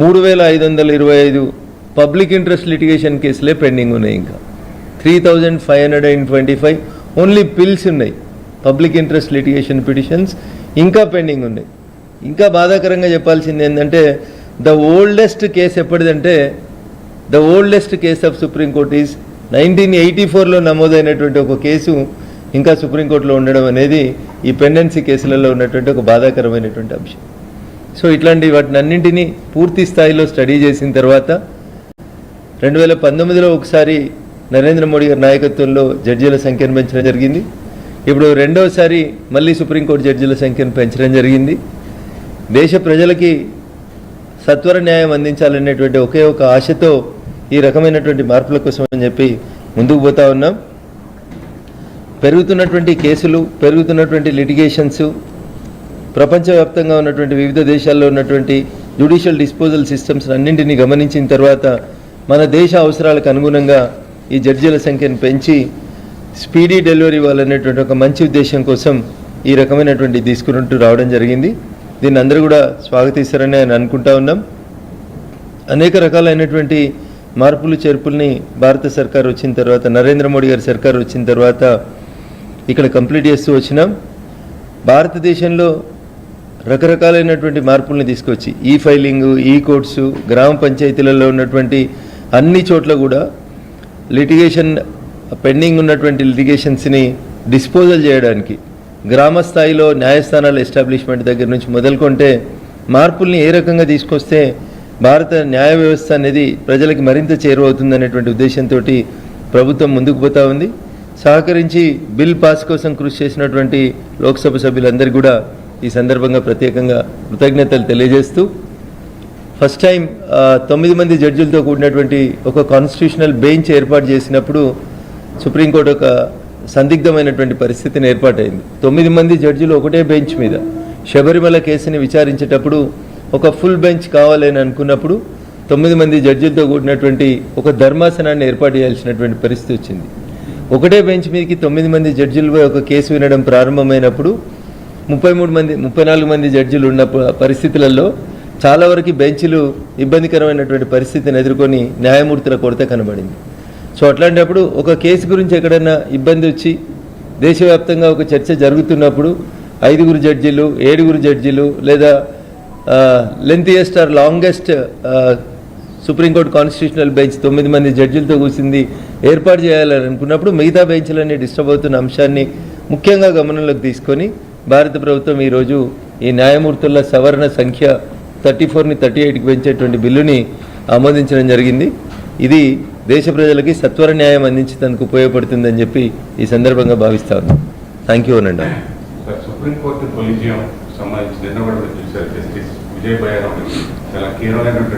3525 public interest litigation కేసులే pending ఉన్నాయి. ఇంకా 3525 ఓన్లీ పిల్స్ ఉన్నాయి. పబ్లిక్ ఇంట్రెస్ట్ లిటిగేషన్ పిటిషన్స్ ఇంకా పెండింగ్ ఉన్నాయి. ఇంకా బాధాకరంగా చెప్పాల్సింది ఏంటంటే ద ఓల్డెస్ట్ కేసు ఎప్పటిదంటే the oldest case of supreme court is 1984లో నమోదైనటువంటి ఒక కేసు ఇంకా సుప్రీంకోర్టులో ఉండడం అనేది ఈ పెండెన్సీ కేసులలో ఉన్నటువంటి ఒక బాధాకరమైనటువంటి అంశం. సో ఇట్లాంటి వాటిని అన్నింటినీ పూర్తి స్థాయిలో స్టడీ చేసిన తర్వాత 2019లో ఒకసారి నరేంద్ర మోడీ గారి నాయకత్వంలో జడ్జీల సంఖ్యను పెంచడం జరిగింది. ఇప్పుడు రెండవసారి మళ్ళీ సుప్రీంకోర్టు జడ్జీల సంఖ్యను పెంచడం జరిగింది. దేశ ప్రజలకి సత్వర న్యాయం అందించాలనేటువంటి ఒకే ఒక ఆశతో ఈ రకమైనటువంటి మార్పుల కోసం అని చెప్పి ముందుకు పోతా ఉన్నాం. పెరుగుతున్నటువంటి కేసులు, పెరుగుతున్నటువంటి లిటిగేషన్స్, ప్రపంచవ్యాప్తంగా ఉన్నటువంటి వివిధ దేశాల్లో ఉన్నటువంటి జ్యుడిషియల్ డిస్పోజల్ సిస్టమ్స్ అన్నింటినీ గమనించిన తర్వాత మన దేశ అవసరాలకు అనుగుణంగా ఈ జడ్జీల సంఖ్యను పెంచి స్పీడీ డెలివరీ ఇవ్వాలనేటువంటి ఒక మంచి ఉద్దేశం కోసం ఈ రకమైనటువంటి తీసుకుంటూ రావడం జరిగింది. దీన్ని అందరూ కూడా స్వాగతిస్తారని నేను అనుకుంటా ఉన్నాం. అనేక రకాలైనటువంటి మార్పులు చేర్పుల్ని భారత సర్కార్ వచ్చిన తర్వాత, నరేంద్ర మోడీ గారి సర్కార్ వచ్చిన తర్వాత ఇక్కడ కంప్లీట్ చేస్తూ వచ్చినాం. భారతదేశంలో రకరకాలైనటువంటి మార్పుల్ని తీసుకొచ్చి ఈ ఫైలింగ్, ఈ కోర్ట్సు, గ్రామ పంచాయతీలలో ఉన్నటువంటి అన్ని చోట్ల కూడా లిటిగేషన్ పెండింగ్ ఉన్నటువంటి లిటిగేషన్స్ని డిస్పోజల్ చేయడానికి గ్రామ స్థాయిలో న్యాయస్థానాల ఎస్టాబ్లిష్మెంట్ దగ్గర నుంచి మొదలుకొంటే మార్పుల్ని ఏ రకంగా తీసుకొస్తే భారత న్యాయ వ్యవస్థ అనేది ప్రజలకి మరింత చేరువవుతుందనేటువంటి ఉద్దేశంతో ప్రభుత్వం ముందుకు పోతా ఉంది. సహకరించి బిల్ పాస్ కోసం కృషి చేసినటువంటి లోక్సభ సభ్యులందరికీ కూడా ఈ సందర్భంగా ప్రత్యేకంగా కృతజ్ఞతలు తెలియజేస్తూ, ఫస్ట్ టైం 9 మంది జడ్జిలతో కూడినటువంటి ఒక కాన్స్టిట్యూషనల్ బెంచ్ ఏర్పాటు చేసినప్పుడు సుప్రీంకోర్టు ఒక సందిగ్ధమైనటువంటి పరిస్థితిని ఏర్పాటైంది. 9 మంది జడ్జిలు ఒకటే బెంచ్ మీద శబరిమల కేసుని విచారించేటప్పుడు ఒక ఫుల్ బెంచ్ కావాలని అనుకున్నప్పుడు 9 మంది జడ్జిలతో కూడినటువంటి ఒక ధర్మాసనాన్ని ఏర్పాటు చేయాల్సినటువంటి పరిస్థితి వచ్చింది. ఒకటే బెంచ్ మీదకి 9 మంది జడ్జిలపై ఒక కేసు వినడం ప్రారంభమైనప్పుడు 34 మంది జడ్జిలు ఉన్న పరిస్థితులలో చాలా వరకు బెంచ్లు ఇబ్బందికరమైనటువంటి పరిస్థితిని ఎదుర్కొని న్యాయమూర్తుల కొరత కనబడింది. సో అట్లాంటప్పుడు ఒక కేసు గురించి ఎక్కడైనా ఇబ్బంది వచ్చి దేశవ్యాప్తంగా ఒక చర్చ జరుగుతున్నప్పుడు 5 జడ్జీలు, 7 జడ్జీలు లేదా lengthiest or longest supreme court constitutional bench 9 మంది జడ్జిలతో కూర్చుంది ఏర్పాటు చేయాలని అనుకున్నప్పుడు మిగతా బెంచ్లన్నీ డిస్టర్బ్ అవుతున్న అంశాన్ని ముఖ్యంగా గమనంలోకి తీసుకొని భారత ప్రభుత్వం ఈరోజు ఈ న్యాయమూర్తుల సవరణ సంఖ్య 34ని 38కి పెంచేటువంటి బిల్లుని ఆమోదించడం జరిగింది. ఇది దేశ ప్రజలకి సత్వర న్యాయం అందించేందుకు ఉపయోగపడుతుందని చెప్పి ఈ సందర్భంగా భావిస్తా ఉన్నాం. థ్యాంక్ యూ అనండి. సుప్రీంకోర్టు కొలీజియం సంబంధించి నిన్న కూడా చూశారు, జస్టిస్ విజయ్ బయారావు చాలా కీలకమైనటువంటి